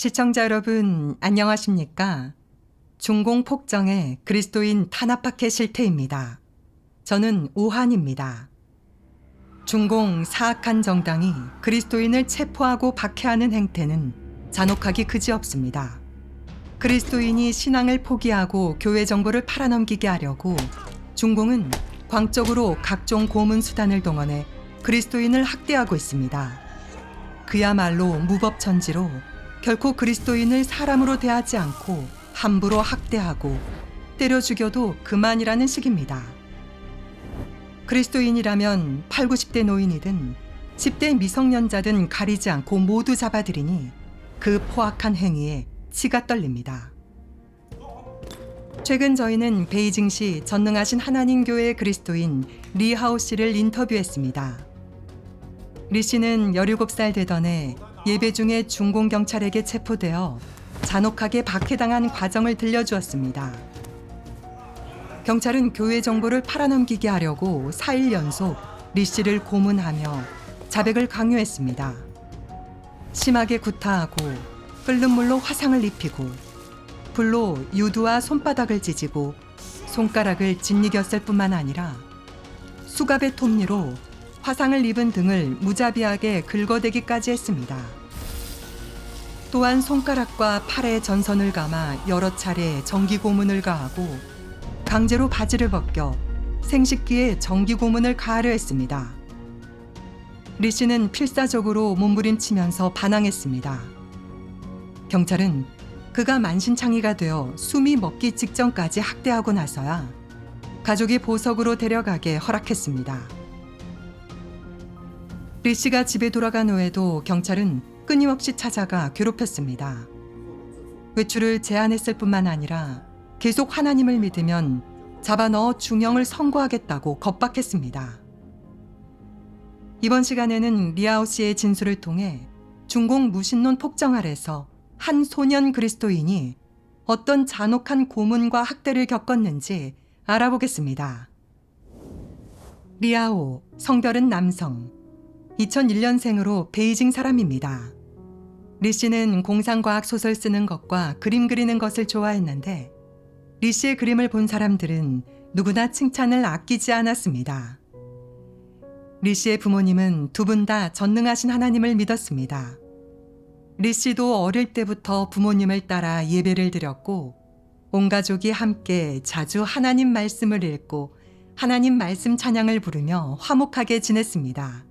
시청자 여러분, 안녕하십니까? 중공 폭정의 그리스도인 탄압박해 실태입니다. 저는 오한입니다. 중공 사악한 정당이 그리스도인을 체포하고 박해하는 행태는 잔혹하기 그지없습니다. 그리스도인이 신앙을 포기하고 교회 정보를 팔아넘기게 하려고 중공은 광적으로 각종 고문 수단을 동원해 그리스도인을 학대하고 있습니다. 그야말로 무법천지로 결코 그리스도인을 사람으로 대하지 않고 함부로 학대하고 때려 죽여도 그만이라는 식입니다. 그리스도인이라면 8, 90대 노인이든 10대 미성년자든 가리지 않고 모두 잡아들이니 그 포악한 행위에 치가 떨립니다. 최근 저희는 베이징시 전능하신 하나님 교회 그리스도인 리하오 씨를 인터뷰했습니다. 리 씨는 17살 되던 해 예배 중에 중공 경찰에게 체포되어 잔혹하게 박해당한 과정을 들려주었습니다. 경찰은 교회 정보를 팔아넘기게 하려고 4일 연속 리 씨를 고문하며 자백을 강요했습니다. 심하게 구타하고 끓는 물로 화상을 입히고 불로 유두와 손바닥을 찢이고 손가락을 짓이겼을 뿐만 아니라 수갑의 톱니로 화상을 입은 등을 무자비하게 긁어대기까지 했습니다. 또한 손가락과 팔에 전선을 감아 여러 차례 전기 고문을 가하고 강제로 바지를 벗겨 생식기에 전기 고문을 가하려 했습니다. 리 씨는 필사적으로 몸부림치면서 반항했습니다. 경찰은 그가 만신창이가 되어 숨이 멎기 직전까지 학대하고 나서야 가족이 보석으로 데려가게 허락했습니다. 리 씨가 집에 돌아간 후에도 경찰은 끊임없이 찾아가 괴롭혔습니다. 외출을 제한했을 뿐만 아니라 계속 하나님을 믿으면 잡아넣어 중형을 선고하겠다고 겁박했습니다. 이번 시간에는 리하오 씨의 진술을 통해 중공 무신론 폭정 아래서 한 소년 그리스도인이 어떤 잔혹한 고문과 학대를 겪었는지 알아보겠습니다. 리하오, 성별은 남성, 2001년생으로 베이징 사람입니다. 리 씨는 공상과학 소설 쓰는 것과 그림 그리는 것을 좋아했는데 리 씨의 그림을 본 사람들은 누구나 칭찬을 아끼지 않았습니다. 리 씨의 부모님은 두 분 다 전능하신 하나님을 믿었습니다. 리 씨도 어릴 때부터 부모님을 따라 예배를 드렸고 온 가족이 함께 자주 하나님 말씀을 읽고 하나님 말씀 찬양을 부르며 화목하게 지냈습니다.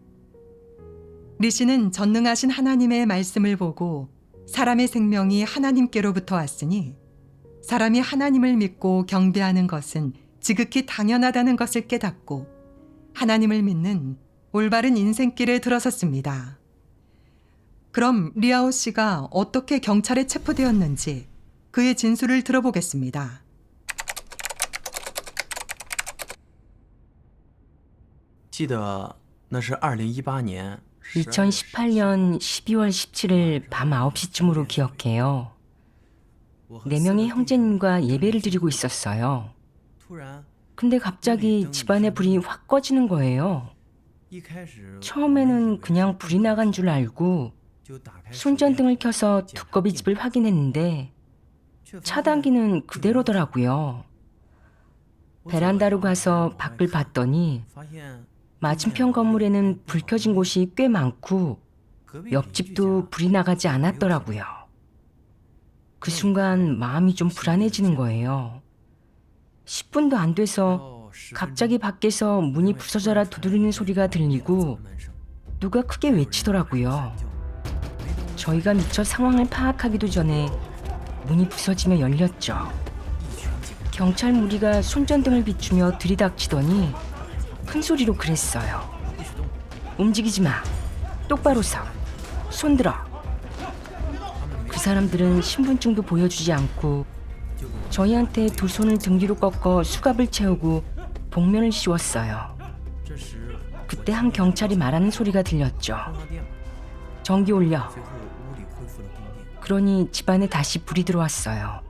리 씨는 전능하신 하나님의 말씀을 보고 사람의 생명이 하나님께로부터 왔으니 사람이 하나님을 믿고 경배하는 것은 지극히 당연하다는 것을 깨닫고 하나님을 믿는 올바른 인생길에 들어섰습니다. 그럼 리하오 씨가 어떻게 경찰에 체포되었는지 그의 진술을 들어보겠습니다. 记得那是2018年 2018년 12월 17일 밤 9시쯤으로 기억해요. 4명의 형제님과 예배를 드리고 있었어요. 근데 갑자기 집안의 불이 확 꺼지는 거예요. 처음에는 그냥 불이 나간 줄 알고 손전등을 켜서 두꺼비 집을 확인했는데 차단기는 그대로더라고요. 베란다로 가서 밖을 봤더니 맞은편 건물에는 불 켜진 곳이 꽤 많고 옆집도 불이 나가지 않았더라고요. 그 순간 마음이 좀 불안해지는 거예요. 10분도 안 돼서 갑자기 밖에서 문이 부서져라 두드리는 소리가 들리고 누가 크게 외치더라고요. 저희가 미처 상황을 파악하기도 전에 문이 부서지며 열렸죠. 경찰 무리가 손전등을 비추며 들이닥치더니 큰 소리로 그랬어요. 움직이지 마. 똑바로 서. 손 들어. 그 사람들은 신분증도 보여주지 않고 저희한테 두 손을 등 뒤로 꺾어 수갑을 채우고 복면을 씌웠어요. 그때 한 경찰이 말하는 소리가 들렸죠. 전기 올려. 그러니 집안에 다시 불이 들어왔어요.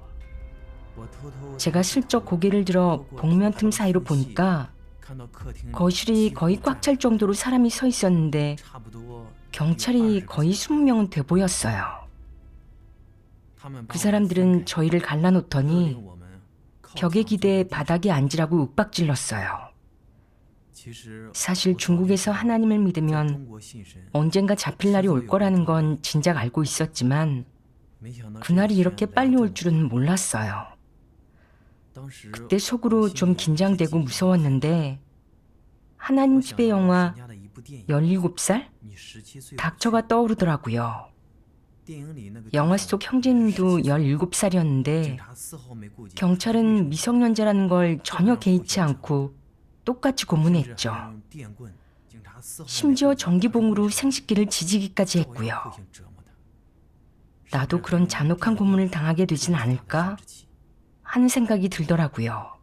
제가 슬쩍 고개를 들어 복면 틈 사이로 보니까 거실이 거의 꽉 찰 정도로 사람이 서 있었는데 경찰이 거의 20명은 돼 보였어요. 그 사람들은 저희를 갈라놓더니 벽에 기대 바닥에 앉으라고 윽박질렀어요. 사실 중국에서 하나님을 믿으면 언젠가 잡힐 날이 올 거라는 건 진작 알고 있었지만 그날이 이렇게 빨리 올 줄은 몰랐어요. 그때 속으로 좀 긴장되고 무서웠는데 하나님 집의 영화 17살? 닥쳐가 떠오르더라고요. 영화 속 형제님도 17살이었는데 경찰은 미성년자라는 걸 전혀 개의치 않고 똑같이 고문했죠. 심지어 전기봉으로 생식기를 지지기까지 했고요. 나도 그런 잔혹한 고문을 당하게 되진 않을까 하는 생각이 들더라고요.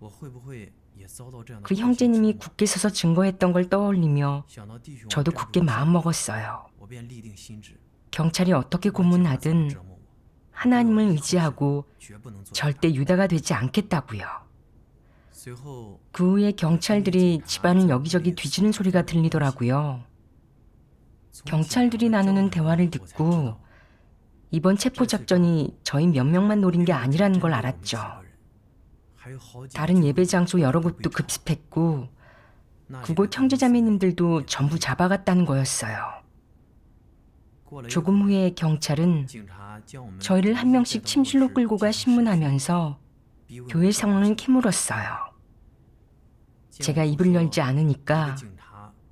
그 형제님이 굳게 서서 증거했던 걸 떠올리며 저도 굳게 마음먹었어요. 경찰이 어떻게 고문하든 하나님을 의지하고 절대 유다가 되지 않겠다고요. 그 후에 경찰들이 집안을 여기저기 뒤지는 소리가 들리더라고요. 경찰들이 나누는 대화를 듣고 이번 체포작전이 저희 몇 명만 노린 게 아니라는 걸 알았죠. 다른 예배 장소 여러 곳도 급습했고 그곳 형제자매님들도 전부 잡아갔다는 거였어요. 조금 후에 경찰은 저희를 한 명씩 침실로 끌고 가 신문하면서 교회 상황을 캐물었어요. 제가 입을 열지 않으니까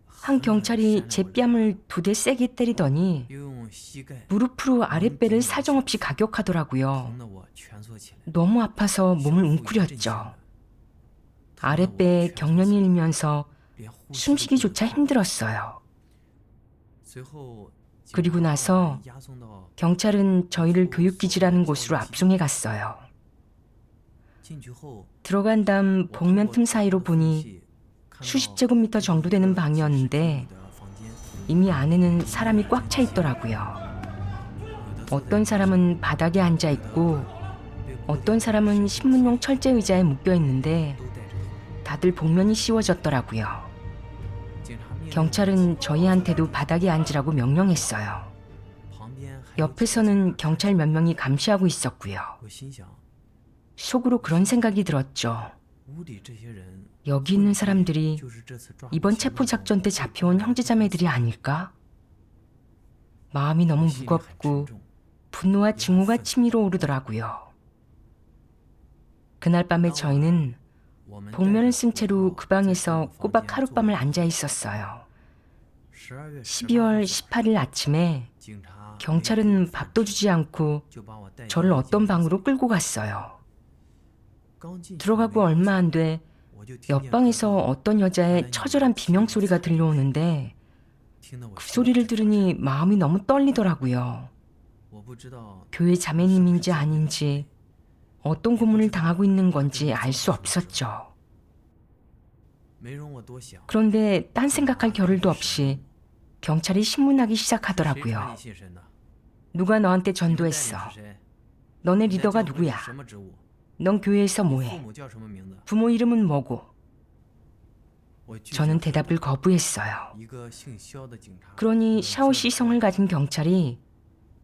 한 경찰이 제 뺨을 2대 세게 때리더니 무릎으로 아랫배를 사정없이 가격하더라고요. 너무 아파서 몸을 웅크렸죠. 아랫배에 경련이 일면서 숨쉬기조차 힘들었어요. 그리고 나서 경찰은 저희를 교육기지라는 곳으로 압송해 갔어요. 들어간 다음 복면 틈 사이로 보니 수십 제곱미터 정도 되는 방이었는데 이미 안에는 사람이 꽉 차 있더라고요. 어떤 사람은 바닥에 앉아 있고 어떤 사람은 신문용 철제 의자에 묶여 있는데 다들 복면이 씌워졌더라고요. 경찰은 저희한테도 바닥에 앉으라고 명령했어요. 옆에서는 경찰 몇 명이 감시하고 있었고요. 속으로 그런 생각이 들었죠. 여기 있는 사람들이 이번 체포작전 때 잡혀온 형제자매들이 아닐까? 마음이 너무 무겁고 분노와 증오가 치밀어 오르더라고요. 그날 밤에 저희는 복면을 쓴 채로 그 방에서 꼬박 하룻밤을 앉아 있었어요. 12월 18일 아침에 경찰은 밥도 주지 않고 저를 어떤 방으로 끌고 갔어요. 들어가고 얼마 안 돼 옆방에서 어떤 여자의 처절한 비명소리가 들려오는데 그 소리를 들으니 마음이 너무 떨리더라고요. 교회 자매님인지 아닌지 어떤 고문을 당하고 있는 건지 알 수 없었죠. 그런데 딴 생각할 겨를도 없이 경찰이 신문하기 시작하더라고요. 누가 너한테 전도했어? 너네 리더가 누구야? 넌 교회에서 뭐해? 부모 이름은 뭐고? 저는 대답을 거부했어요. 그러니 샤오시 성을 가진 경찰이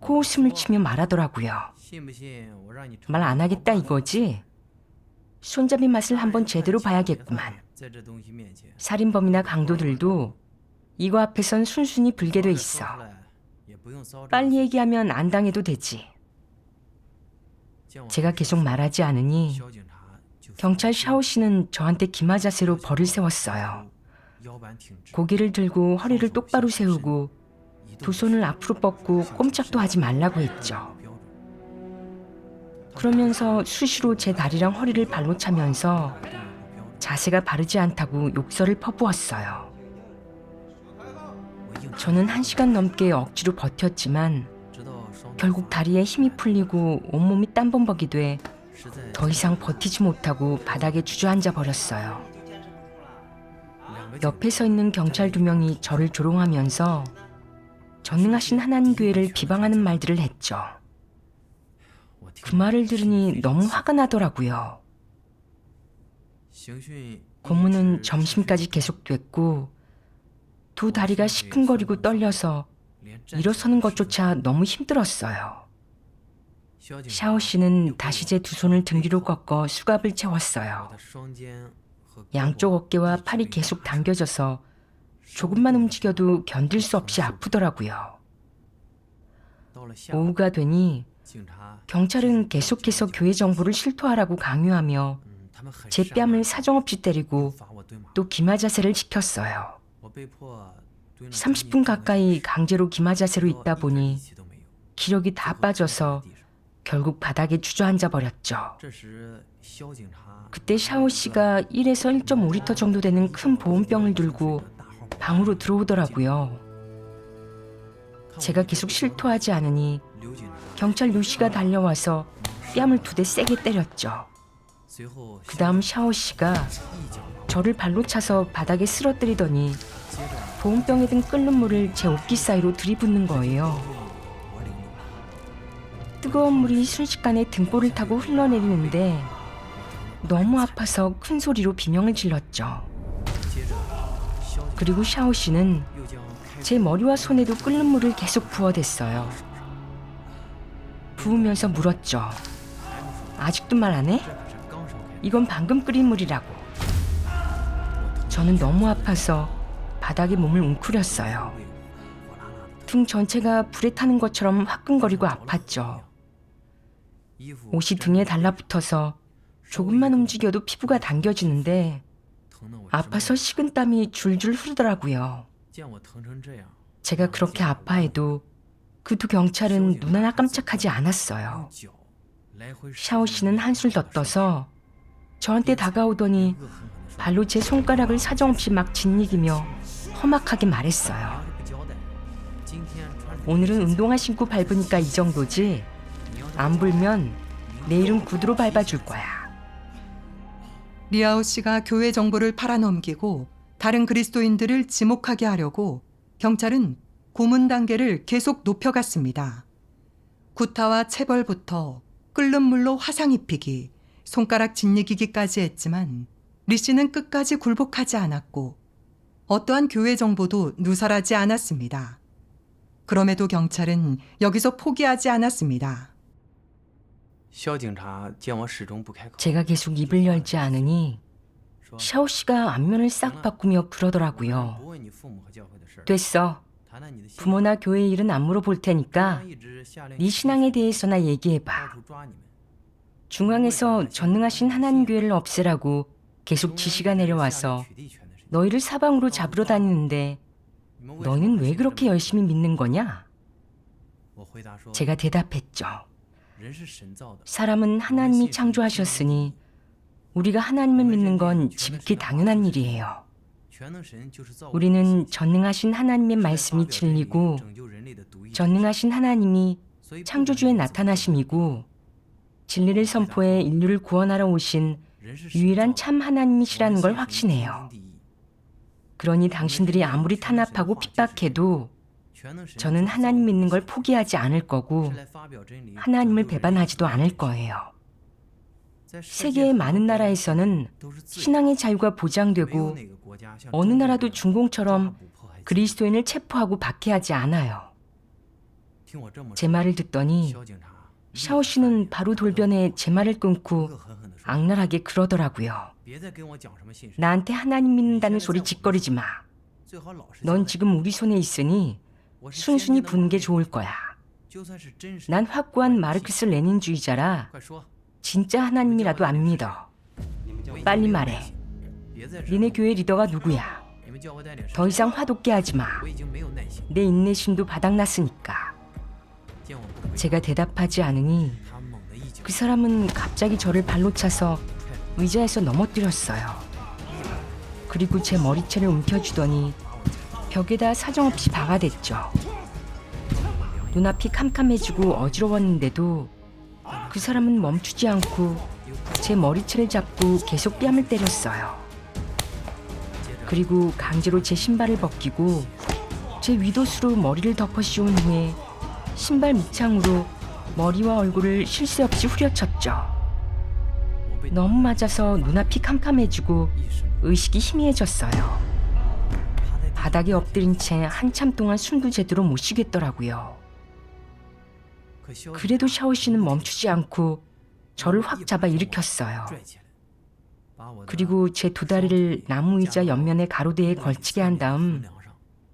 코웃음을 치며 말하더라고요. 말 안 하겠다 이거지? 손잡이 맛을 한번 제대로 봐야겠구만. 살인범이나 강도들도 이거 앞에선 순순히 불게 돼 있어. 빨리 얘기하면 안 당해도 되지. 제가 계속 말하지 않으니 경찰 샤오씨는 저한테 기마 자세로 벌을 세웠어요. 고개를 들고 허리를 똑바로 세우고 두 손을 앞으로 뻗고 꼼짝도 하지 말라고 했죠. 그러면서 수시로 제 다리랑 허리를 발로 차면서 자세가 바르지 않다고 욕설을 퍼부었어요. 저는 1시간 넘게 억지로 버텼지만 결국 다리에 힘이 풀리고 온몸이 땀범벅이 돼 더 이상 버티지 못하고 바닥에 주저앉아 버렸어요. 옆에 서 있는 경찰 2명이 저를 조롱하면서 전능하신 하나님 교회를 비방하는 말들을 했죠. 그 말을 들으니 너무 화가 나더라고요. 고문은 점심까지 계속됐고 두 다리가 시큰거리고 떨려서 일어서는 것조차 너무 힘들었어요. 샤오 씨는 다시 제 두 손을 등 뒤로 꺾어 수갑을 채웠어요. 양쪽 어깨와 팔이 계속 당겨져서 조금만 움직여도 견딜 수 없이 아프더라고요. 오후가 되니 경찰은 계속해서 교회 정보를 실토하라고 강요하며 제 뺨을 사정없이 때리고 또 기마 자세를 시켰어요. 30분 가까이 강제로 기마 자세로 있다 보니 기력이 다 빠져서 결국 바닥에 주저앉아 버렸죠. 그때 샤오 씨가 1에서 1.5리터 정도 되는 큰 보온병을 들고 방으로 들어오더라고요. 제가 계속 실토하지 않으니 경찰 류 씨가 달려와서 뺨을 2대 세게 때렸죠. 그 다음 샤오 씨가 저를 발로 차서 바닥에 쓰러뜨리더니 보온병에 든 끓는 물을 제 옷깃 사이로 들이붓는 거예요. 뜨거운 물이 순식간에 등골을 타고 흘러내리는데 너무 아파서 큰 소리로 비명을 질렀죠. 그리고 샤오 씨는 제 머리와 손에도 끓는 물을 계속 부어댔어요. 부으면서 물었죠. 아직도 말 안 해? 이건 방금 끓인 물이라고. 저는 너무 아파서 바닥에 몸을 웅크렸어요. 등 전체가 불에 타는 것처럼 화끈거리고 아팠죠. 옷이 등에 달라붙어서 조금만 움직여도 피부가 당겨지는데 아파서 식은땀이 줄줄 흐르더라고요. 제가 그렇게 아파해도 그 두 경찰은 눈 하나 깜짝하지 않았어요. 샤오 씨는 한술 더 떠서 저한테 다가오더니 발로 제 손가락을 사정없이 막 짓이기며 험악하게 말했어요. 오늘은 운동화 신고 밟으니까 이 정도지? 안 불면 내일은 구두로 밟아줄 거야. 리아오 씨가 교회 정보를 팔아넘기고 다른 그리스도인들을 지목하게 하려고 경찰은 고문 단계를 계속 높여갔습니다. 구타와 체벌부터 끓는 물로 화상 입히기, 손가락 짓이기기까지 했지만 리 씨는 끝까지 굴복하지 않았고 어떠한 교회 정보도 누설하지 않았습니다. 그럼에도 경찰은 여기서 포기하지 않았습니다. 제가 계속 입을 열지 않으니 샤오 씨가 안면을 싹 바꾸며 그러더라고요. 됐어. 부모나 교회 일은 안 물어볼 테니까 네 신앙에 대해서나 얘기해봐. 중앙에서 전능하신 하나님 교회를 없애라고 계속 지시가 내려와서 너희를 사방으로 잡으러 다니는데 너희는 왜 그렇게 열심히 믿는 거냐? 제가 대답했죠. 사람은 하나님이 창조하셨으니 우리가 하나님을 믿는 건 지극히 당연한 일이에요. 우리는 전능하신 하나님의 말씀이 진리고 전능하신 하나님이 창조주의 나타나심이고 진리를 선포해 인류를 구원하러 오신 유일한 참 하나님이시라는 걸 확신해요. 그러니 당신들이 아무리 탄압하고 핍박해도 저는 하나님 믿는 걸 포기하지 않을 거고 하나님을 배반하지도 않을 거예요. 세계의 많은 나라에서는 신앙의 자유가 보장되고 어느 나라도 중공처럼 그리스도인을 체포하고 박해하지 않아요. 제 말을 듣더니 샤오 씨는 바로 돌변해 제 말을 끊고 악랄하게 그러더라고요. 나한테 하나님 믿는다는 소리 짓거리지 마. 넌 지금 우리 손에 있으니 순순히 부는 게 좋을 거야. 난 확고한 마르크스 레닌주의자라 진짜 하나님이라도 안 믿어. 빨리 말해. 니네 교회 리더가 누구야? 더 이상 화돋게 하지 마. 내 인내심도 바닥났으니까. 제가 대답하지 않으니 그 사람은 갑자기 저를 발로 차서 의자에서 넘어뜨렸어요. 그리고 제 머리채를 움켜쥐더니 벽에다 사정없이 박아댔죠. 눈앞이 캄캄해지고 어지러웠는데도 그 사람은 멈추지 않고 제 머리채를 잡고 계속 뺨을 때렸어요. 그리고 강제로 제 신발을 벗기고 제 윗옷으로 머리를 덮어 씌운 후에 신발 밑창으로 머리와 얼굴을 쉴 새 없이 후려쳤죠. 너무 맞아서 눈앞이 캄캄해지고 의식이 희미해졌어요. 바닥에 엎드린 채 한참 동안 숨도 제대로 못 쉬겠더라고요. 그래도 샤오 씨는 멈추지 않고 저를 확 잡아 일으켰어요. 그리고 제 두 다리를 나무 의자 옆면의 가로대에 걸치게 한 다음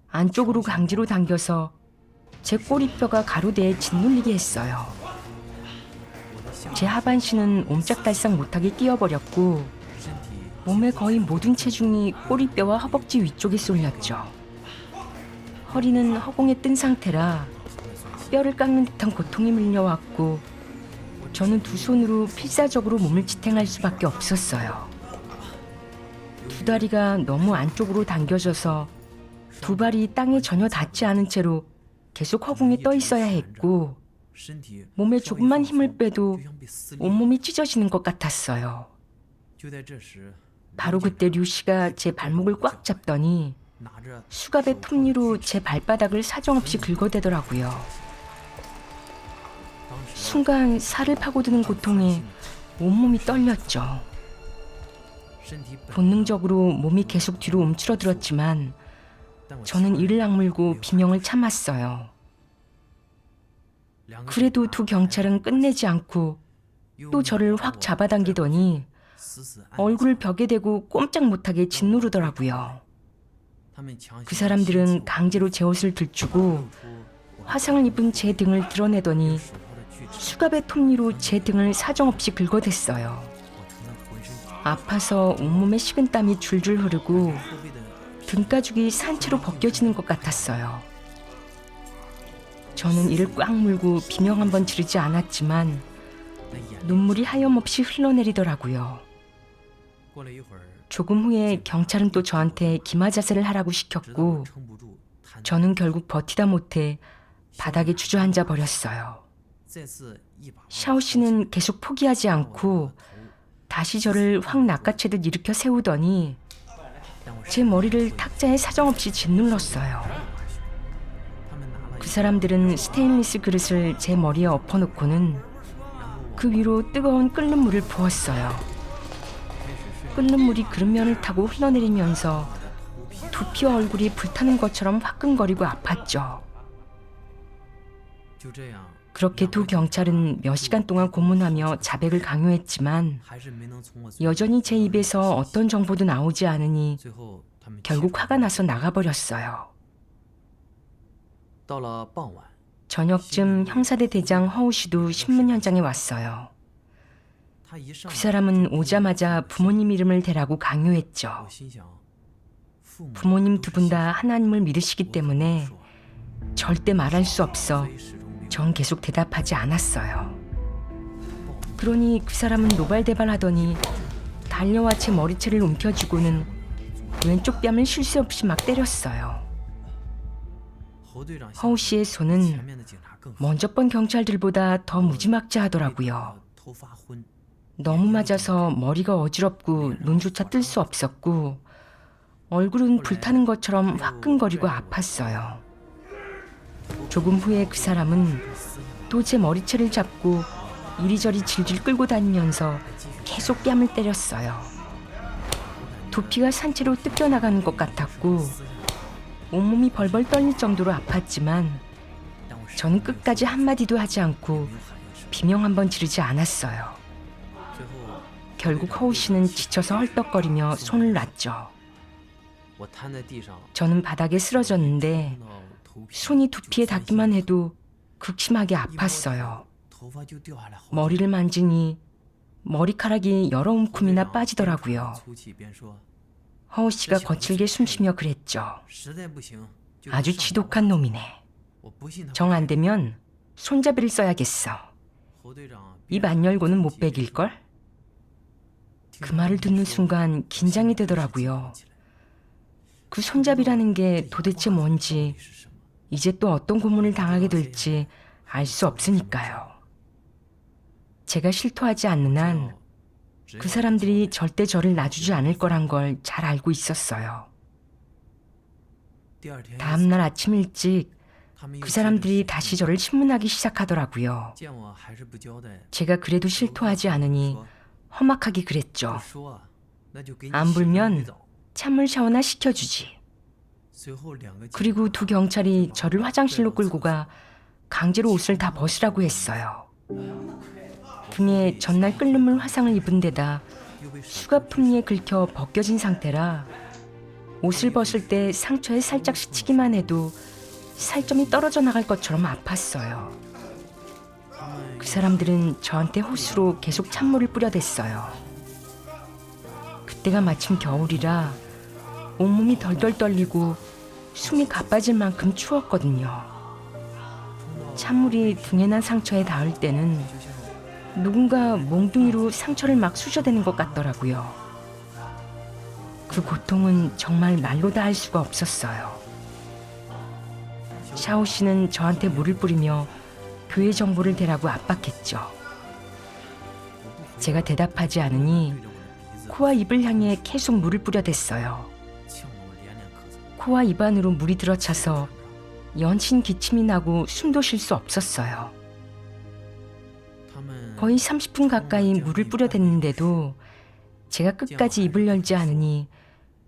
안쪽으로 강제로 당겨서 제 꼬리뼈가 가로대에 짓눌리게 했어요. 제 하반신은 옴짝달싹 못하게 뛰어버렸고 몸의 거의 모든 체중이 꼬리뼈와 허벅지 위쪽에 쏠렸죠. 허리는 허공에 뜬 상태라 뼈를 깎는 듯한 고통이 밀려왔고 저는 두 손으로 필사적으로 몸을 지탱할 수밖에 없었어요. 두 다리가 너무 안쪽으로 당겨져서 두 발이 땅에 전혀 닿지 않은 채로 계속 허공에 떠 있어야 했고 몸에 조금만 힘을 빼도 온몸이 찢어지는 것 같았어요. 바로 그때 류 씨가 제 발목을 꽉 잡더니 수갑의 톱니로 제 발바닥을 사정없이 긁어대더라고요. 순간 살을 파고드는 고통에 온몸이 떨렸죠. 본능적으로 몸이 계속 뒤로 움츠러들었지만 저는 이를 악물고 비명을 참았어요. 그래도 두 경찰은 끝내지 않고 또 저를 확 잡아당기더니 얼굴을 벽에 대고 꼼짝 못하게 짓누르더라고요. 그 사람들은 강제로 제 옷을 들추고 화상을 입은 제 등을 드러내더니 수갑의 톱니로 제 등을 사정없이 긁어댔어요. 아파서 온몸에 식은땀이 줄줄 흐르고 등가죽이 산채로 벗겨지는 것 같았어요. 저는 이를 꽉 물고 비명 한번 지르지 않았지만 눈물이 하염없이 흘러내리더라고요. 조금 후에 경찰은 또 저한테 기마 자세를 하라고 시켰고 저는 결국 버티다 못해 바닥에 주저앉아 버렸어요. 샤오 씨는 계속 포기하지 않고 다시 저를 확 낚아채듯 일으켜 세우더니 제 머리를 탁자에 사정없이 짓눌렀어요. 그 사람들은 스테인리스 그릇을 제 머리에 엎어놓고는 그 위로 뜨거운 끓는 물을 부었어요. 끓는 물이 그릇면을 타고 흘러내리면서 두피와 얼굴이 불타는 것처럼 화끈거리고 아팠죠. 그렇게 두 경찰은 몇 시간 동안 고문하며 자백을 강요했지만 여전히 제 입에서 어떤 정보도 나오지 않으니 결국 화가 나서 나가버렸어요. 저녁쯤 형사대 대장 허우 씨도 신문 현장에 왔어요. 그 사람은 오자마자 부모님 이름을 대라고 강요했죠. 부모님 두 분 다 하나님을 믿으시기 때문에 절대 말할 수 없어 전 계속 대답하지 않았어요. 그러니 그 사람은 노발대발하더니 달려와 제 머리채를 움켜쥐고는 왼쪽 뺨을 쉴 새 없이 막 때렸어요. 허우 씨의 손은 먼저 번 경찰들보다 더 무지막지하더라고요. 너무 맞아서 머리가 어지럽고 눈조차 뜰 수 없었고 얼굴은 불타는 것처럼 화끈거리고 아팠어요. 조금 후에 그 사람은 또 제 머리채를 잡고 이리저리 질질 끌고 다니면서 계속 뺨을 때렸어요. 두피가 산채로 뜯겨나가는 것 같았고 온몸이 벌벌 떨릴 정도로 아팠지만 저는 끝까지 한마디도 하지 않고 비명 한번 지르지 않았어요. 결국 허우 씨는 지쳐서 헐떡거리며 손을 놨죠. 저는 바닥에 쓰러졌는데 손이 두피에 닿기만 해도 극심하게 아팠어요. 머리를 만지니 머리카락이 여러 움큼이나 빠지더라고요. 허우 씨가 거칠게 숨쉬며 그랬죠. 아주 지독한 놈이네. 정 안 되면 손잡이를 써야겠어. 입 안 열고는 못 베길걸? 그 말을 듣는 순간 긴장이 되더라고요. 그 손잡이라는 게 도대체 뭔지 이제 또 어떤 고문을 당하게 될지 알 수 없으니까요. 제가 실토하지 않는 한 그 사람들이 절대 저를 놔주지 않을 거란 걸 잘 알고 있었어요. 다음 날 아침 일찍 그 사람들이 다시 저를 신문하기 시작하더라고요. 제가 그래도 실토하지 않으니 험악하게 그랬죠. 안 불면 찬물 샤워나 시켜주지. 그리고 두 경찰이 저를 화장실로 끌고 가 강제로 옷을 다 벗으라고 했어요. 등에 전날 끓는 물 화상을 입은 데다 수갑 품리에 긁혀 벗겨진 상태라 옷을 벗을 때 상처에 살짝 스치기만 해도 살점이 떨어져 나갈 것처럼 아팠어요. 그 사람들은 저한테 호스로 계속 찬물을 뿌려댔어요. 그때가 마침 겨울이라 온몸이 덜덜 떨리고 숨이 가빠질 만큼 추웠거든요. 찬물이 등에 난 상처에 닿을 때는 누군가 몽둥이로 상처를 막 쑤셔대는 것 같더라고요. 그 고통은 정말 말로 다 할 수가 없었어요. 샤오 씨는 저한테 물을 뿌리며 교회 정보를 대라고 압박했죠. 제가 대답하지 않으니 코와 입을 향해 계속 물을 뿌려댔어요. 코와 입 안으로 물이 들어차서 연신 기침이 나고 숨도 쉴 수 없었어요. 거의 30분 가까이 물을 뿌려댔는데도 제가 끝까지 입을 열지 않으니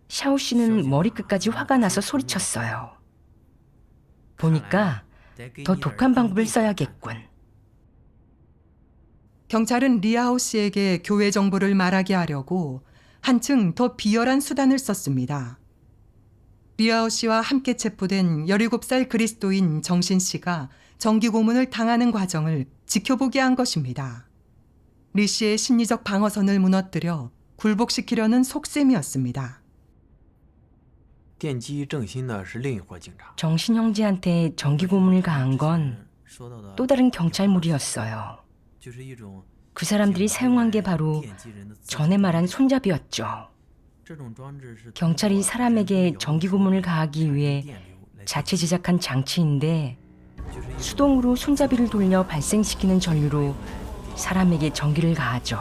샤오 씨는 머리끝까지 화가 나서 소리쳤어요. 보니까 더 독한 방법을 써야겠군. 경찰은 리아오 씨에게 교회 정보를 말하게 하려고 한층 더 비열한 수단을 썼습니다. 리아오 씨와 함께 체포된 17살 그리스도인 정신 씨가 정기 고문을 당하는 과정을 지켜보게 한 것입니다. 리 씨의 심리적 방어선을 무너뜨려 굴복시키려는 속셈이었습니다. 电击郑鑫的是另一伙警察。 정신 형제한테 정기 고문을 가한 건 또 다른 경찰물이었어요. 그 사람들이 사용한 게 바로 전에 말한 손잡이였죠. 경찰이 사람에게 정기 고문을 가하기 위해 자체 제작한 장치인데 수동으로 손잡이를 돌려 발생시키는 전류로 사람에게 전기를 가하죠.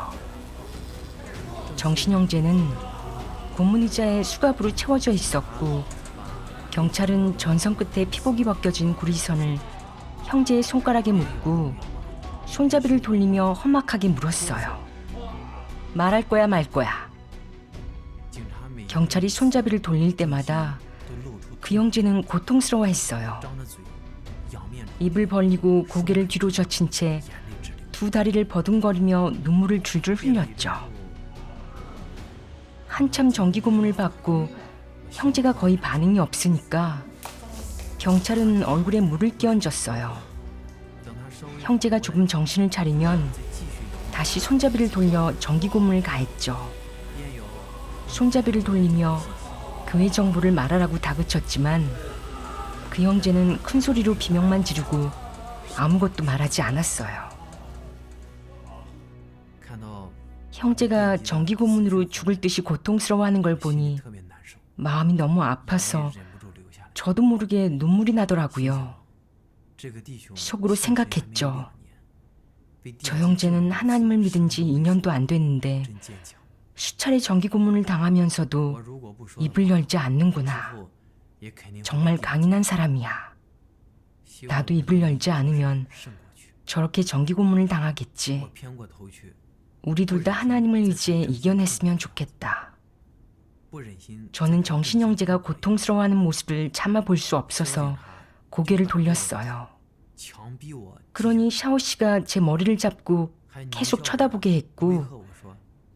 정신 형제는 고문 의자에 수갑으로 채워져 있었고 경찰은 전선 끝에 피복이 벗겨진 구리선을 형제의 손가락에 묶고 손잡이를 돌리며 험악하게 물었어요. 말할 거야 말 거야. 경찰이 손잡이를 돌릴 때마다 그 형제는 고통스러워했어요. 입을 벌리고 고개를 뒤로 젖힌 채 두 다리를 버둥거리며 눈물을 줄줄 흘렸죠. 한참 정기 고문을 받고 형제가 거의 반응이 없으니까 경찰은 얼굴에 물을 끼얹었어요. 형제가 조금 정신을 차리면 다시 손잡이를 돌려 정기 고문을 가했죠. 손잡이를 돌리며 교회 정보를 말하라고 다그쳤지만 그 형제는 큰 소리로 비명만 지르고 아무것도 말하지 않았어요. 형제가 정기 고문으로 죽을 듯이 고통스러워하는 걸 보니 마음이 너무 아파서 저도 모르게 눈물이 나더라고요. 속으로 생각했죠. 저 형제는 하나님을 믿은 지 2년도 안 됐는데 수차례 정기 고문을 당하면서도 입을 열지 않는구나. 정말 강인한 사람이야. 나도 입을 열지 않으면 저렇게 정기 고문을 당하겠지. 우리 둘 다 하나님을 의지해 이겨냈으면 좋겠다. 저는 정신 형제가 고통스러워하는 모습을 참아 볼 수 없어서 고개를 돌렸어요. 그러니 샤오 씨가 제 머리를 잡고 계속 쳐다보게 했고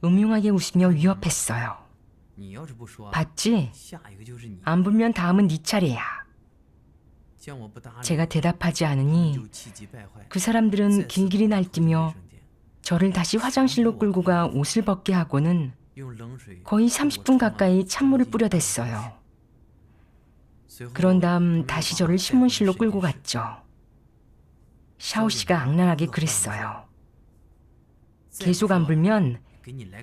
음흉하게 웃으며 위협했어요. 봤지? 안 불면 다음은 네 차례야. 제가 대답하지 않으니 그 사람들은 길길이 날뛰며 저를 다시 화장실로 끌고 가 옷을 벗게 하고는 거의 30분 가까이 찬물을 뿌려댔어요. 그런 다음 다시 저를 신문실로 끌고 갔죠. 샤오 씨가 악랄하게 그랬어요. 계속 안 불면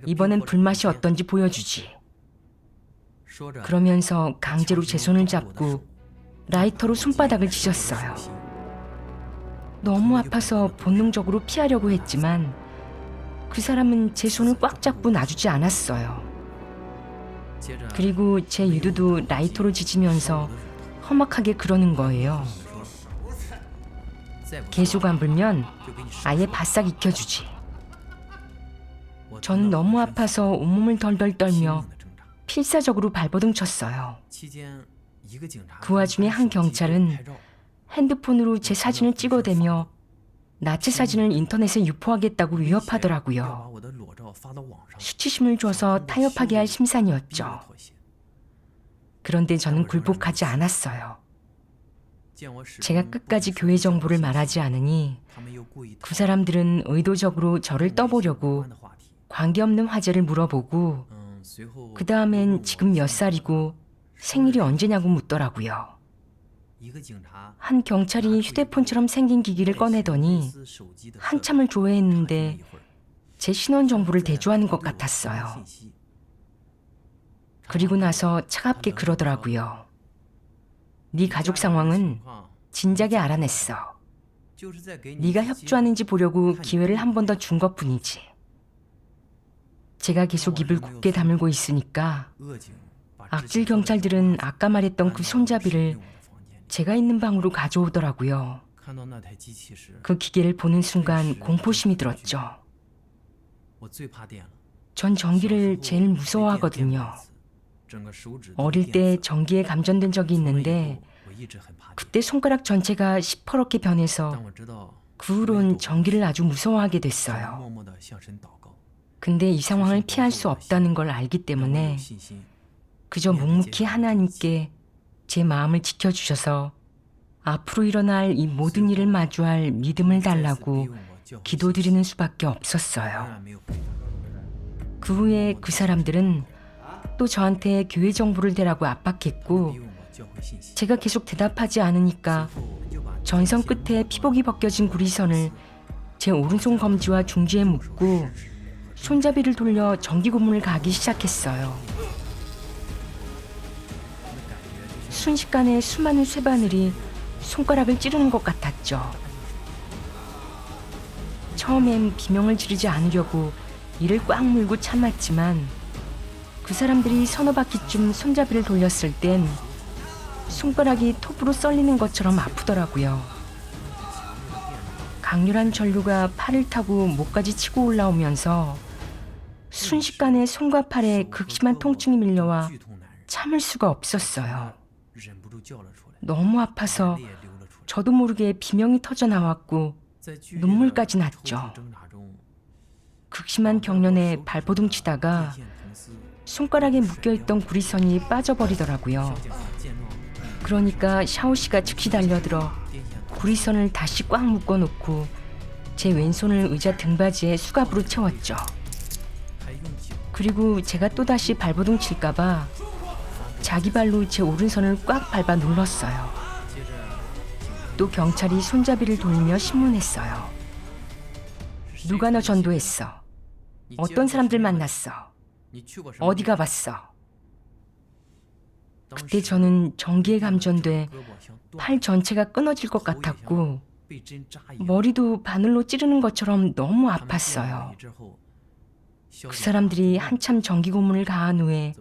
이번엔 불맛이 어떤지 보여주지. 그러면서 강제로 제 손을 잡고 라이터로 손바닥을 찢었어요. 너무 아파서 본능적으로 피하려고 했지만 그 사람은 제 손을 꽉 잡고 놔주지 않았어요. 그리고 제 유두도 라이터로 지지면서 험악하게 그러는 거예요. 계속 안 불면 아예 바싹 익혀주지. 저는 너무 아파서 온몸을 덜덜 떨며 필사적으로 발버둥 쳤어요. 그 와중에 한 경찰은 핸드폰으로 제 사진을 찍어대며 나체 사진을 인터넷에 유포하겠다고 위협하더라고요. 수치심을 줘서 타협하게 할 심산이었죠. 그런데 저는 굴복하지 않았어요. 제가 끝까지 교회 정보를 말하지 않으니 그 사람들은 의도적으로 저를 떠보려고 관계없는 화제를 물어보고 그 다음엔 지금 몇 살이고 생일이 언제냐고 묻더라고요. 한 경찰이 휴대폰처럼 생긴 기기를 꺼내더니 한참을 조회했는데 제 신원 정보를 대조하는 것 같았어요. 그리고 나서 차갑게 그러더라고요. 네 가족 상황은 진작에 알아냈어. 네가 협조하는지 보려고 기회를 한 번 더 준 것뿐이지. 제가 계속 입을 굳게 다물고 있으니까 악질 경찰들은 아까 말했던 그 손잡이를 제가 있는 방으로 가져오더라고요. 그 기계를 보는 순간 공포심이 들었죠. 전 전기를 제일 무서워하거든요. 어릴 때 전기에 감전된 적이 있는데 그때 손가락 전체가 시퍼렇게 변해서 그 후론 전기를 아주 무서워하게 됐어요. 근데 이 상황을 피할 수 없다는 걸 알기 때문에 그저 묵묵히 하나님께 제 마음을 지켜주셔서 앞으로 일어날 이 모든 일을 마주할 믿음을 달라고 기도드리는 수밖에 없었어요. 그 후에 그 사람들은 또 저한테 교회 정보를 대라고 압박했고 제가 계속 대답하지 않으니까 전선 끝에 피복이 벗겨진 구리선을 제 오른손 검지와 중지에 묶고 손잡이를 돌려 전기 고문을 가기 시작했어요. 순식간에 수많은 쇠바늘이 손가락을 찌르는 것 같았죠. 처음엔 비명을 지르지 않으려고 이를 꽉 물고 참았지만 그 사람들이 서너 바퀴쯤 손잡이를 돌렸을 땐 손가락이 톱으로 썰리는 것처럼 아프더라고요. 강렬한 전류가 팔을 타고 목까지 치고 올라오면서 순식간에 손과 팔에 극심한 통증이 밀려와 참을 수가 없었어요. 너무 아파서 저도 모르게 비명이 터져 나왔고 눈물까지 났죠. 극심한 경련에 발버둥 치다가 손가락에 묶여있던 구리선이 빠져버리더라고요. 그러니까 샤오 씨가 즉시 달려들어 구리선을 다시 꽉 묶어놓고 제 왼손을 의자 등받이에 수갑으로 채웠죠. 그리고 제가 또다시 발버둥 칠까봐 자기 발로 제 오른손을 꽉 밟아 눌렀어요. 또 경찰이 손잡이를 돌리며 신문했어요. 누가 너 전도했어? 어떤 사람들 만났어? 어디 가봤어? 그때 저는 전기에 감전돼 팔 전체가 끊어질 것 같았고 머리도 바늘로 찌르는 것처럼 너무 아팠어요. 그 사람들이 한참 전기 고문을 가한 후에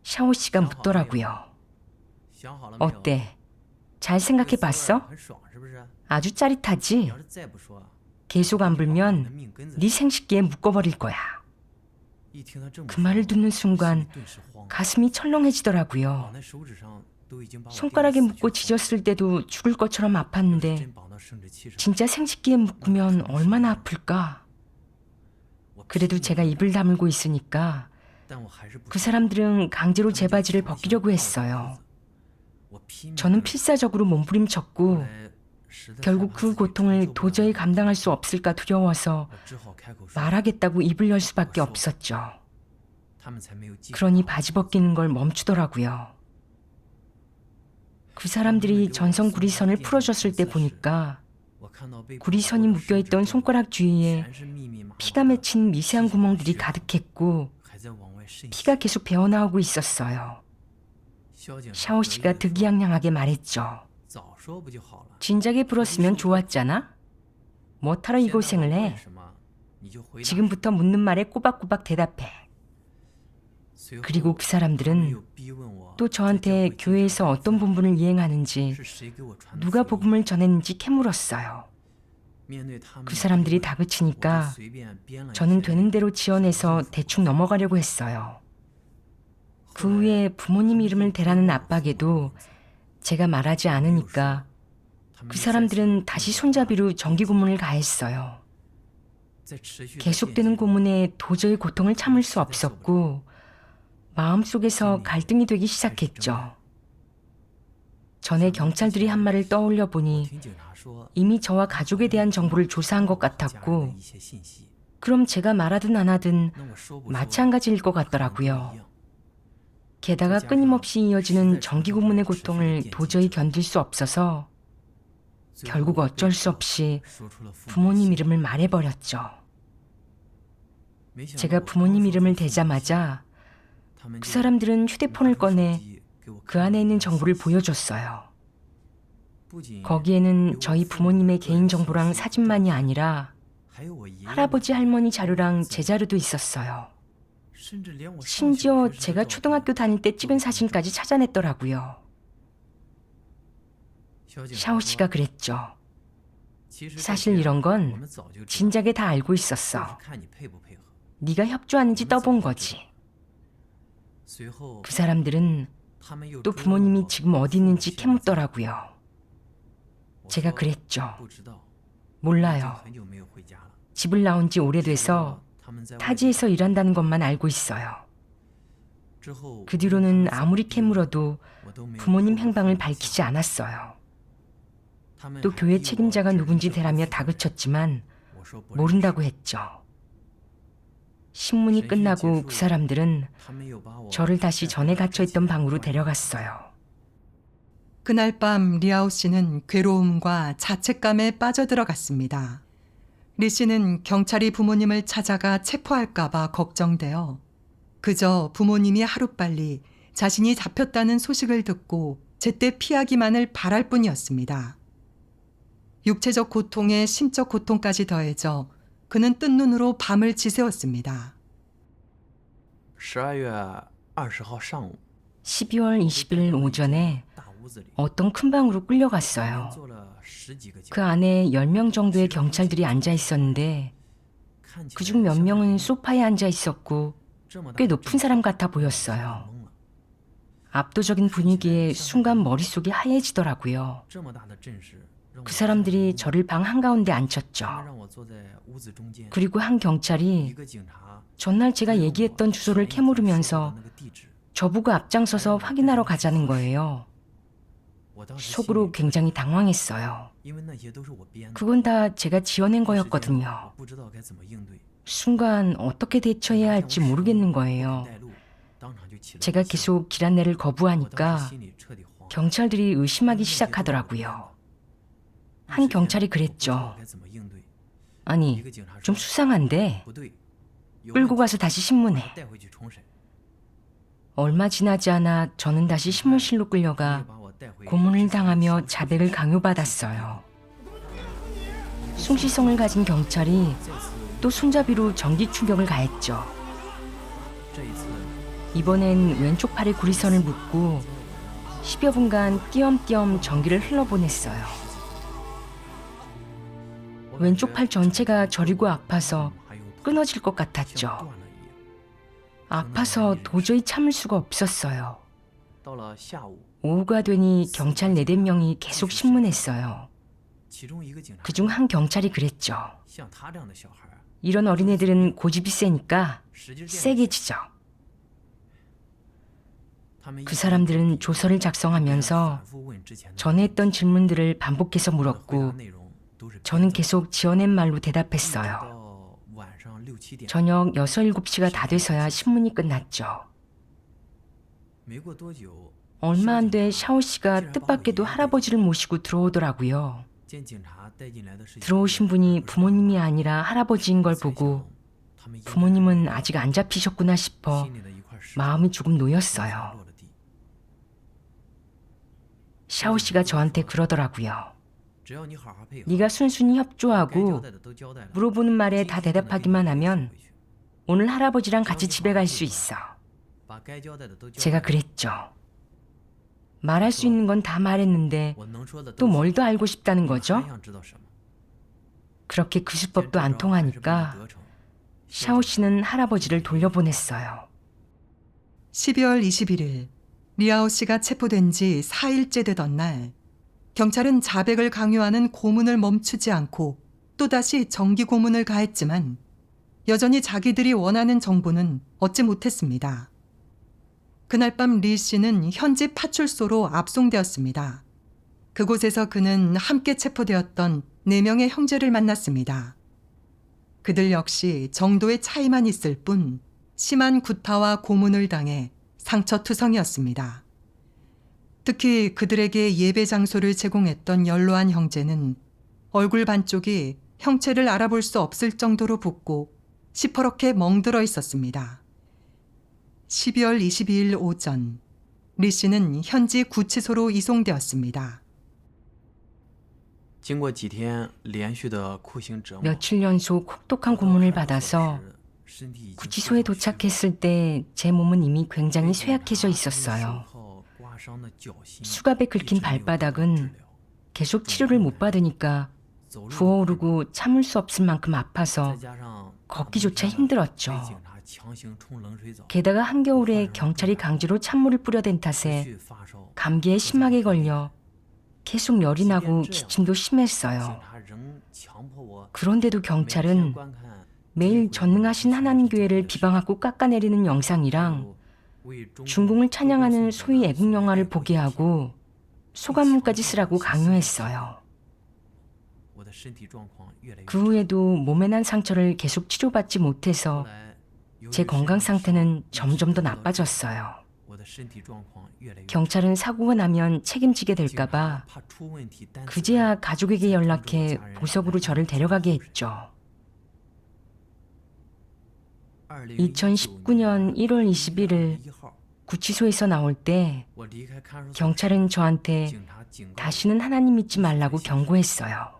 샤오 씨가 묻더라고요. 어때? 잘 생각해 봤어? 아주 짜릿하지? 계속 안 불면 네 생식기에 묶어버릴 거야. 그 말을 듣는 순간 가슴이 철렁해지더라고요. 손가락에 묶고 짖었을 때도 죽을 것처럼 아팠는데 진짜 생식기에 묶으면 얼마나 아플까? 그래도 제가 입을 다물고 있으니까 그 사람들은 강제로 제 바지를 벗기려고 했어요. 저는 필사적으로 몸부림쳤고 결국 그 고통을 도저히 감당할 수 없을까 두려워서 말하겠다고 입을 열 수밖에 없었죠. 그러니 바지 벗기는 걸 멈추더라고요. 그 사람들이 전선 구리선을 풀어줬을 때 보니까 구리선이 묶여있던 손가락 주위에 피가 맺힌 미세한 구멍들이 가득했고 피가 계속 배어나오고 있었어요. 샤오 씨가 득이양양하게 말했죠. 진작에 불었으면 좋았잖아? 뭐하러 이 고생을 해? 지금부터 묻는 말에 꼬박꼬박 대답해. 그리고 그 사람들은 또 저한테 교회에서 어떤 본분을 이행하는지 누가 복음을 전했는지 캐물었어요. 그 사람들이 다그치니까 저는 되는 대로 지어내서 대충 넘어가려고 했어요. 그 후에 부모님 이름을 대라는 압박에도 제가 말하지 않으니까 그 사람들은 다시 손잡이로 정기 고문을 가했어요. 계속되는 고문에 도저히 고통을 참을 수 없었고 마음속에서 갈등이 되기 시작했죠. 전에 경찰들이 한 말을 떠올려 보니 이미 저와 가족에 대한 정보를 조사한 것 같았고 그럼 제가 말하든 안 하든 마찬가지일 것 같더라고요. 게다가 끊임없이 이어지는 정기 고문의 고통을 도저히 견딜 수 없어서 결국 어쩔 수 없이 부모님 이름을 말해버렸죠. 제가 부모님 이름을 대자마자 그 사람들은 휴대폰을 꺼내 그 안에 있는 정보를 보여줬어요. 거기에는 저희 부모님의 개인정보랑 사진만이 아니라 할아버지 할머니 자료랑 제 자료도 있었어요. 심지어 제가 초등학교 다닐 때 찍은 사진까지 찾아냈더라고요. 샤오 씨가 그랬죠. 사실 이런 건 진작에 다 알고 있었어. 네가 협조하는지 떠본 거지. 그 사람들은 또 부모님이 지금 어디 있는지 캐묻더라고요. 제가 그랬죠. 몰라요. 집을 나온 지 오래돼서 타지에서 일한다는 것만 알고 있어요. 그 뒤로는 아무리 캐물어도 부모님 행방을 밝히지 않았어요. 또 교회 책임자가 누군지 대라며 다그쳤지만 모른다고 했죠. 신문이 끝나고 그 사람들은 저를 다시 전에 갇혀있던 방으로 데려갔어요. 그날 밤 리아오 씨는 괴로움과 자책감에 빠져들어갔습니다. 리 씨는 경찰이 부모님을 찾아가 체포할까 봐 걱정되어 그저 부모님이 하루빨리 자신이 잡혔다는 소식을 듣고 제때 피하기만을 바랄 뿐이었습니다. 육체적 고통에 심적 고통까지 더해져 그는 뜬 눈으로 밤을 지새웠습니다. 12月20号上午 12월 20일 오전에 어떤 큰 방으로 끌려갔어요. 그 안에 10명 정도의 경찰들이 앉아 있었는데 그중 몇 명은 소파에 앉아 있었고 꽤 높은 사람 같아 보였어요. 압도적인 분위기에 순간 머릿속이 하얘지더라고요. 그 사람들이 저를 방 한가운데 앉혔죠. 그리고 한 경찰이 전날 제가 얘기했던 주소를 캐물으면서 저보고 앞장서서 확인하러 가자는 거예요. 속으로 굉장히 당황했어요. 그건 다 제가 지어낸 거였거든요. 순간 어떻게 대처해야 할지 모르겠는 거예요. 제가 계속 길 안내를 거부하니까 경찰들이 의심하기 시작하더라고요. 한 경찰이 그랬죠. 아니, 좀 수상한데 끌고 가서 다시 신문해. 얼마 지나지 않아 저는 다시 신문실로 끌려가 고문을 당하며 자백을 강요받았어요. 숭시성을 가진 경찰이 또 손잡이로 전기 충격을 가했죠. 이번엔 왼쪽 팔에 구리선을 묶고 10여 분간 띄엄띄엄 전기를 흘러보냈어요. 왼쪽 팔 전체가 저리고 아파서 끊어질 것 같았죠. 아파서 도저히 참을 수가 없었어요. 오후가 되니 경찰 4~5명이 계속 신문했어요. 그중 한 경찰이 그랬죠. 이런 어린애들은 고집이 세니까 세게 치죠. 그 사람들은 조서를 작성하면서 전에 했던 질문들을 반복해서 물었고 저는 계속 지어낸 말로 대답했어요. 저녁 6, 7시가 다 돼서야 신문이 끝났죠. 얼마 안 돼 샤오 씨가 뜻밖에도 할아버지를 모시고 들어오더라고요. 들어오신 분이 부모님이 아니라 할아버지인 걸 보고 부모님은 아직 안 잡히셨구나 싶어 마음이 조금 놓였어요. 샤오 씨가 저한테 그러더라고요. 네가 순순히 협조하고 물어보는 말에 다 대답하기만 하면 오늘 할아버지랑 같이 집에 갈 수 있어. 제가 그랬죠. 말할 수 있는 건 다 말했는데 또 뭘 더 알고 싶다는 거죠? 그렇게 그 수법도 안 통하니까 샤오 씨는 할아버지를 돌려보냈어요. 12월 21일 리아오 씨가 체포된 지 4일째 되던 날 경찰은 자백을 강요하는 고문을 멈추지 않고 또다시 정기 고문을 가했지만 여전히 자기들이 원하는 정보는 얻지 못했습니다. 그날 밤 리 씨는 현지 파출소로 압송되었습니다. 그곳에서 그는 함께 체포되었던 4명의 형제를 만났습니다. 그들 역시 정도의 차이만 있을 뿐 심한 구타와 고문을 당해 상처투성이었습니다. 특히 그들에게 예배 장소를 제공했던 연로한 형제는 얼굴 반쪽이 형체를 알아볼 수 없을 정도로 붓고 시퍼렇게 멍들어 있었습니다. 12월 22일 오전, 리 씨는 현지 구치소로 이송되었습니다. 经过几天连续的酷刑折磨， 며칠 연속 혹독한 고문을 받아서 구치소에 도착했을 때 제 몸은 이미 굉장히 쇠약해져 있었어요. 수갑에 긁힌 발바닥은 계속 치료를 못 받으니까 부어오르고 참을 수 없을 만큼 아파서 걷기조차 힘들었죠. 게다가 한겨울에 경찰이 강제로 찬물을 뿌려댄 탓에 감기에 심하게 걸려 계속 열이 나고 기침도 심했어요. 그런데도 경찰은 매일 전능하신 하나님 교회를 비방하고 깎아내리는 영상이랑 중공을 찬양하는 소위 애국 영화를 보게 하고 소감문까지 쓰라고 강요했어요. 그 후에도 몸에 난 상처를 계속 치료받지 못해서 제 건강 상태는 점점 더 나빠졌어요. 경찰은 사고가 나면 책임지게 될까봐 그제야 가족에게 연락해 보석으로 저를 데려가게 했죠. 2019년 1월 21일 구치소에서 나올 때 경찰은 저한테 다시는 하나님 믿지 말라고 경고했어요.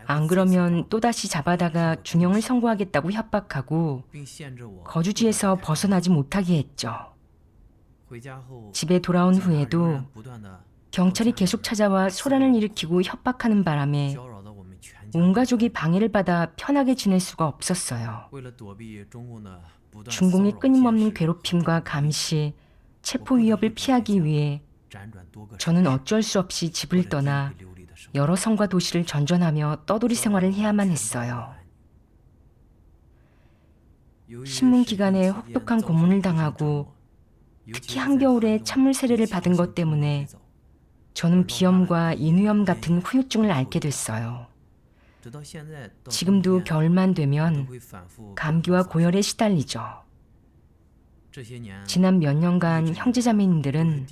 안 그러면 또다시 잡아다가 중형을 선고하겠다고 협박하고 거주지에서 벗어나지 못하게 했죠. 집에 돌아온 후에도 경찰이 계속 찾아와 소란을 일으키고 협박하는 바람에 온 가족이 방해를 받아 편하게 지낼 수가 없었어요. 중공의 끊임없는 괴롭힘과 감시, 체포 위협을 피하기 위해 저는 어쩔 수 없이 집을 떠나 여러 성과 도시를 전전하며 떠돌이 생활을 해야만 했어요. 신문 기간에 혹독한 고문을 당하고 특히 한겨울에 찬물 세례를 받은 것 때문에 저는 비염과 인후염 같은 후유증을 앓게 됐어요. 지금도 겨울만 되면 감기와 고열에 시달리죠. 지난 몇 년간 형제자매님들은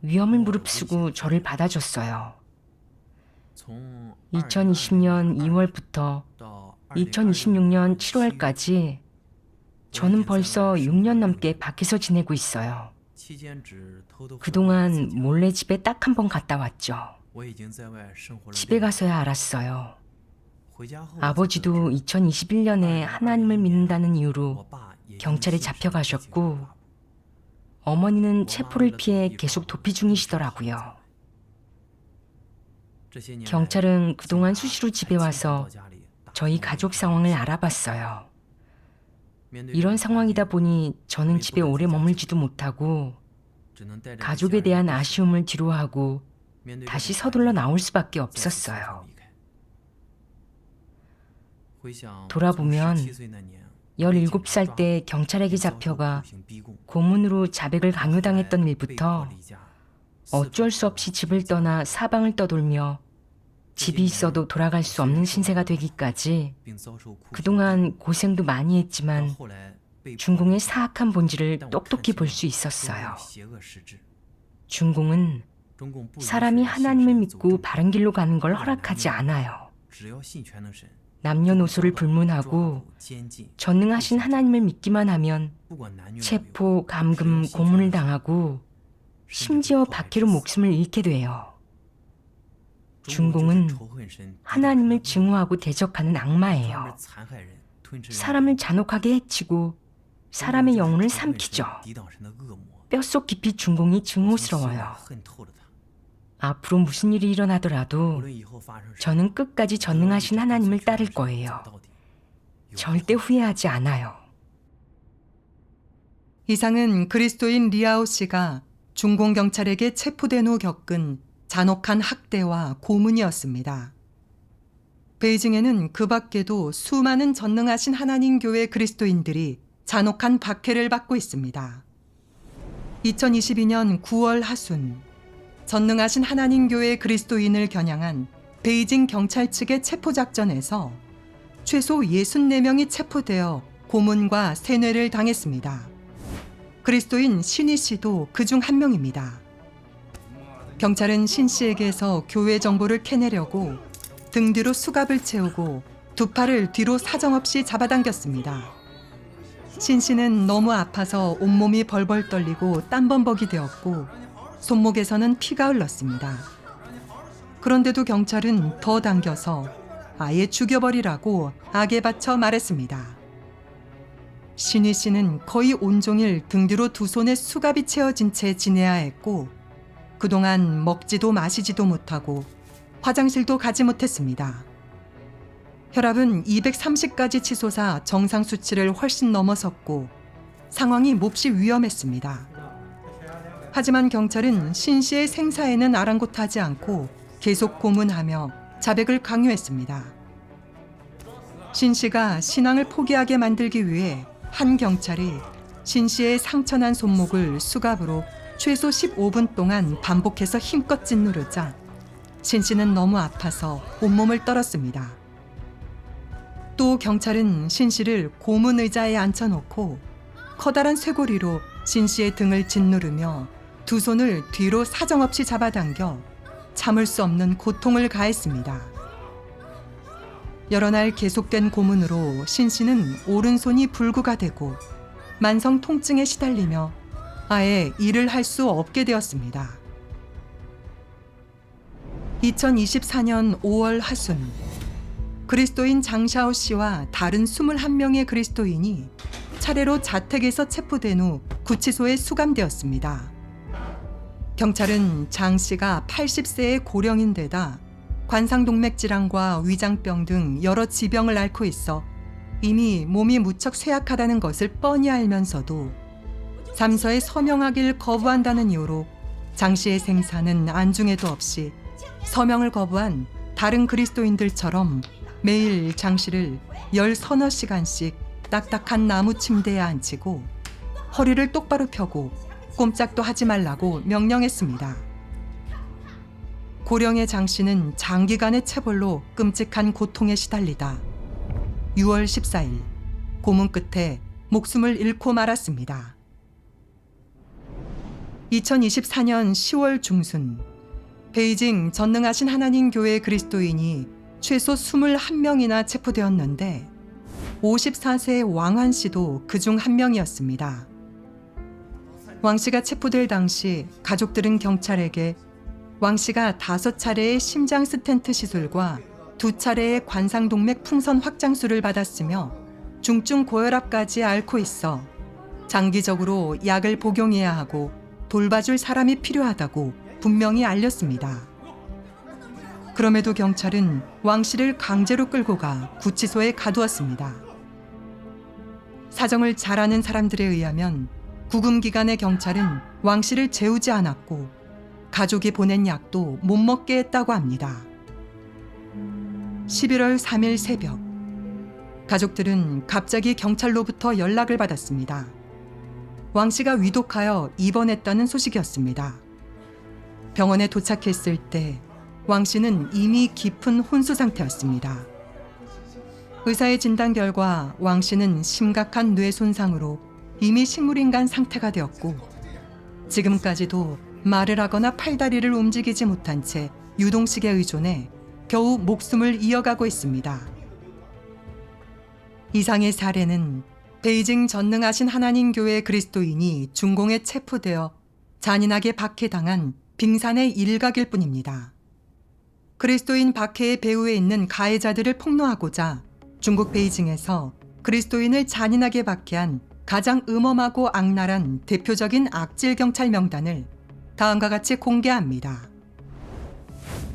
위험을 무릅쓰고 저를 받아줬어요. 2020년 2월부터 2026년 7월까지 저는 벌써 6년 넘게 밖에서 지내고 있어요. 그동안 몰래 집에 딱 한 번 갔다 왔죠. 집에 가서야 알았어요. 아버지도 2021년에 하나님을 믿는다는 이유로 경찰에 잡혀가셨고 어머니는 체포를 피해 계속 도피 중이시더라고요. 경찰은 그동안 수시로 집에 와서 저희 가족 상황을 알아봤어요. 이런 상황이다 보니 저는 집에 오래 머물지도 못하고 가족에 대한 아쉬움을 뒤로하고 다시 서둘러 나올 수밖에 없었어요. 돌아보면 17살 때 경찰에게 잡혀가 고문으로 자백을 강요당했던 일부터 어쩔 수 없이 집을 떠나 사방을 떠돌며 집이 있어도 돌아갈 수 없는 신세가 되기까지 그동안 고생도 많이 했지만 중공의 사악한 본질을 똑똑히 볼 수 있었어요. 중공은 사람이 하나님을 믿고 바른 길로 가는 걸 허락하지 않아요. 남녀노소를 불문하고 전능하신 하나님을 믿기만 하면 체포, 감금, 고문을 당하고 심지어 박해로 목숨을 잃게 돼요. 중공은 하나님을 증오하고 대적하는 악마예요. 사람을 잔혹하게 해치고 사람의 영혼을 삼키죠. 뼛속 깊이 중공이 증오스러워요. 앞으로 무슨 일이 일어나더라도 저는 끝까지 전능하신 하나님을 따를 거예요. 절대 후회하지 않아요. 이상은 그리스도인 리아오 씨가 중공 경찰에게 체포된 후 겪은 잔혹한 학대와 고문이었습니다. 베이징에는 그 밖에도 수많은 전능하신 하나님 교회 그리스도인들이 잔혹한 박해를 받고 있습니다. 2022년 9월 하순, 전능하신 하나님 교회 그리스도인을 겨냥한 베이징 경찰 측의 체포작전에서 최소 64명이 체포되어 고문과 세뇌를 당했습니다. 그리스도인 신희 씨도 그중 한 명입니다. 경찰은 신 씨에게서 교회 정보를 캐내려고 등 뒤로 수갑을 채우고 두 팔을 뒤로 사정없이 잡아당겼습니다. 신 씨는 너무 아파서 온몸이 벌벌 떨리고 땀범벅이 되었고 손목에서는 피가 흘렀습니다. 그런데도 경찰은 더 당겨서 아예 죽여버리라고 악에 받쳐 말했습니다. 신희 씨는 거의 온종일 등 뒤로 두 손에 수갑이 채워진 채 지내야 했고 그동안 먹지도 마시지도 못하고 화장실도 가지 못했습니다. 혈압은 230까지 치솟아 정상 수치를 훨씬 넘어섰고 상황이 몹시 위험했습니다. 하지만 경찰은 신 씨의 생사에는 아랑곳하지 않고 계속 고문하며 자백을 강요했습니다. 신 씨가 신앙을 포기하게 만들기 위해 한 경찰이 신 씨의 상처난 손목을 수갑으로 최소 15분 동안 반복해서 힘껏 짓누르자 신 씨는 너무 아파서 온몸을 떨었습니다. 또 경찰은 신 씨를 고문 의자에 앉혀놓고 커다란 쇠고리로 신 씨의 등을 짓누르며 두 손을 뒤로 사정없이 잡아당겨 참을 수 없는 고통을 가했습니다. 여러 날 계속된 고문으로 신 씨는 오른손이 불구가 되고 만성 통증에 시달리며 아예 일을 할 수 없게 되었습니다. 2024년 5월 하순, 그리스도인 장샤오 씨와 다른 21명의 그리스도인이 차례로 자택에서 체포된 후 구치소에 수감되었습니다. 경찰은 장 씨가 80세의 고령인데다 관상동맥 질환과 위장병 등 여러 지병을 앓고 있어 이미 몸이 무척 쇠약하다는 것을 뻔히 알면서도 삼서에 서명하길 거부한다는 이유로 장 씨의 생사는 안중에도 없이 서명을 거부한 다른 그리스도인들처럼 매일 장 씨를 10서너 시간씩 딱딱한 나무 침대에 앉히고 허리를 똑바로 펴고 꼼짝도 하지 말라고 명령했습니다. 고령의 장 씨는 장기간의 체벌로 끔찍한 고통에 시달리다 6월 14일 고문 끝에 목숨을 잃고 말았습니다. 2024년 10월 중순, 베이징 전능하신 하나님 교회 그리스도인이 최소 21명이나 체포되었는데 54세의 왕환 씨도 그중 한 명이었습니다. 왕 씨가 체포될 당시 가족들은 경찰에게 왕 씨가 5차례의 심장 스텐트 시술과 2차례의 관상동맥 풍선 확장술을 받았으며 중증 고혈압까지 앓고 있어 장기적으로 약을 복용해야 하고 돌봐줄 사람이 필요하다고 분명히 알렸습니다. 그럼에도 경찰은 왕 씨를 강제로 끌고 가 구치소에 가두었습니다. 사정을 잘 아는 사람들에 의하면 구금 기간에 경찰은 왕 씨를 재우지 않았고 가족이 보낸 약도 못 먹게 했다고 합니다. 11월 3일 새벽, 가족들은 갑자기 경찰로부터 연락을 받았습니다. 왕 씨가 위독하여 입원했다는 소식이었습니다. 병원에 도착했을 때 왕 씨는 이미 깊은 혼수 상태였습니다. 의사의 진단 결과 왕 씨는 심각한 뇌 손상으로 이미 식물인간 상태가 되었고 지금까지도 말을 하거나 팔다리를 움직이지 못한 채 유동식에 의존해 겨우 목숨을 이어가고 있습니다. 이상의 사례는 베이징 전능하신 하나님 교회 그리스도인이 중공에 체포되어 잔인하게 박해당한 빙산의 일각일 뿐입니다. 그리스도인 박해의 배후에 있는 가해자들을 폭로하고자 중국 베이징에서 그리스도인을 잔인하게 박해한 가장 음험하고 악랄한 대표적인 악질 경찰 명단을 다음과 같이 공개합니다.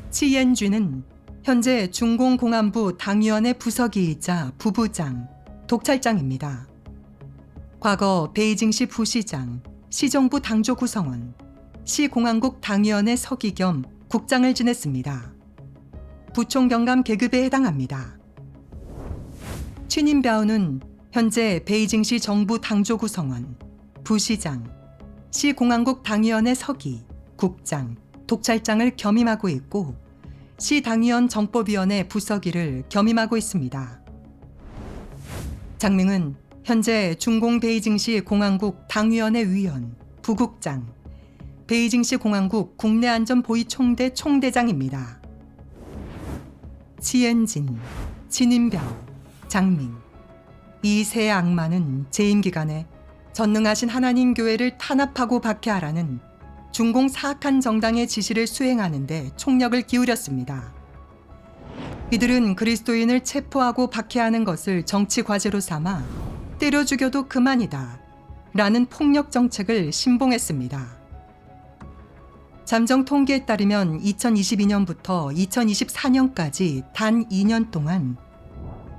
치옌쥐는 현재 중공공안부 당위원회 부서기이자 부부장, 독찰장입니다. 과거 베이징시 부시장, 시정부 당조 구성원, 시공안국 당위원회 서기 겸 국장을 지냈습니다. 부총경감 계급에 해당합니다. 취닌벼우는 현재 베이징시 정부 당조 구성원, 부시장, 시공안국 당위원회 서기, 국장, 독찰장을 겸임하고 있고 시 당위원 정법위원회 부서기를 겸임하고 있습니다. 장밍은 현재 중공 베이징시 공안국 당위원회 위원, 부국장, 베이징시 공안국 국내안전보위총대 총대장입니다. 치엔진, 친인벼우, 장밍, 이 세 악마는 재임 기간에 전능하신 하나님 교회를 탄압하고 박해하라는 중공 사악한 정당의 지시를 수행하는 데 총력을 기울였습니다. 이들은 그리스도인을 체포하고 박해하는 것을 정치 과제로 삼아 때려 죽여도 그만이다 라는 폭력 정책을 신봉했습니다. 잠정 통계에 따르면 2022년부터 2024년까지 단 2년 동안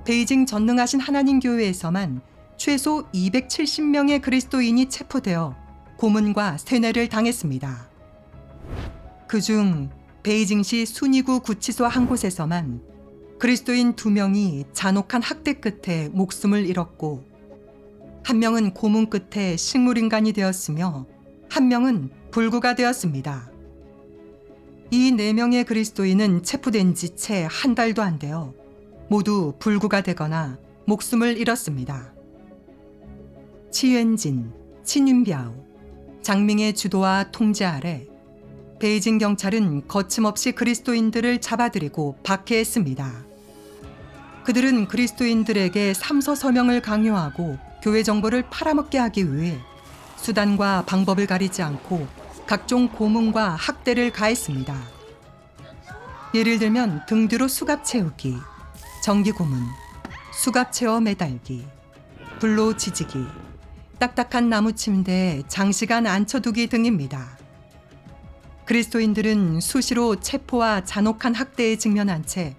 베이징 전능하신 하나님 교회에서만 최소 270명의 그리스도인이 체포되어 고문과 세뇌를 당했습니다. 그중 베이징시 순위구 구치소 한 곳에서만 그리스도인 2명이 잔혹한 학대 끝에 목숨을 잃었고, 한 명은 고문 끝에 식물인간이 되었으며 한 명은 불구가 되었습니다. 이 4명의 그리스도인은 체포된 지 채 한 달도 안 되어 모두 불구가 되거나 목숨을 잃었습니다. 치엔진, 친윤벼우, 장밍의 주도와 통제 아래 베이징 경찰은 거침없이 그리스도인들을 잡아들이고 박해했습니다. 그들은 그리스도인들에게 삼서 서명을 강요하고 교회 정보를 팔아먹게 하기 위해 수단과 방법을 가리지 않고 각종 고문과 학대를 가했습니다. 예를 들면 등 뒤로 수갑 채우기, 전기 고문, 수갑 채워 매달기, 불로 지지기, 딱딱한 나무 침대에 장시간 앉혀두기 등입니다. 그리스도인들은 수시로 체포와 잔혹한 학대에 직면한 채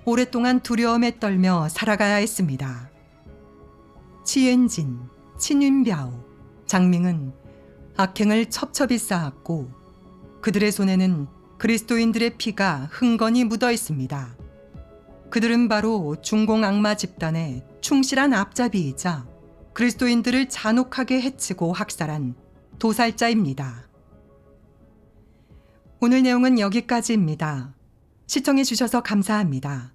오랫동안 두려움에 떨며 살아가야 했습니다. 치엔진, 친윤벼우, 장밍은 악행을 첩첩이 쌓았고 그들의 손에는 그리스도인들의 피가 흥건히 묻어 있습니다. 그들은 바로 중공 악마 집단의 충실한 앞잡이이자 그리스도인들을 잔혹하게 해치고 학살한 도살자입니다. 오늘 내용은 여기까지입니다. 시청해 주셔서 감사합니다.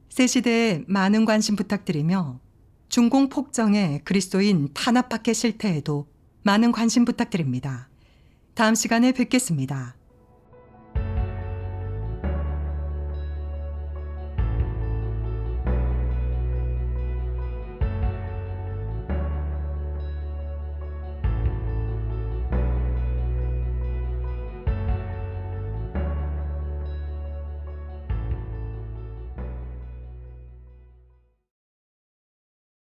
새 시대에 많은 관심 부탁드리며 중공 폭정의 그리스도인 탄압 박해 실태에도 많은 관심 부탁드립니다. 다음 시간에 뵙겠습니다.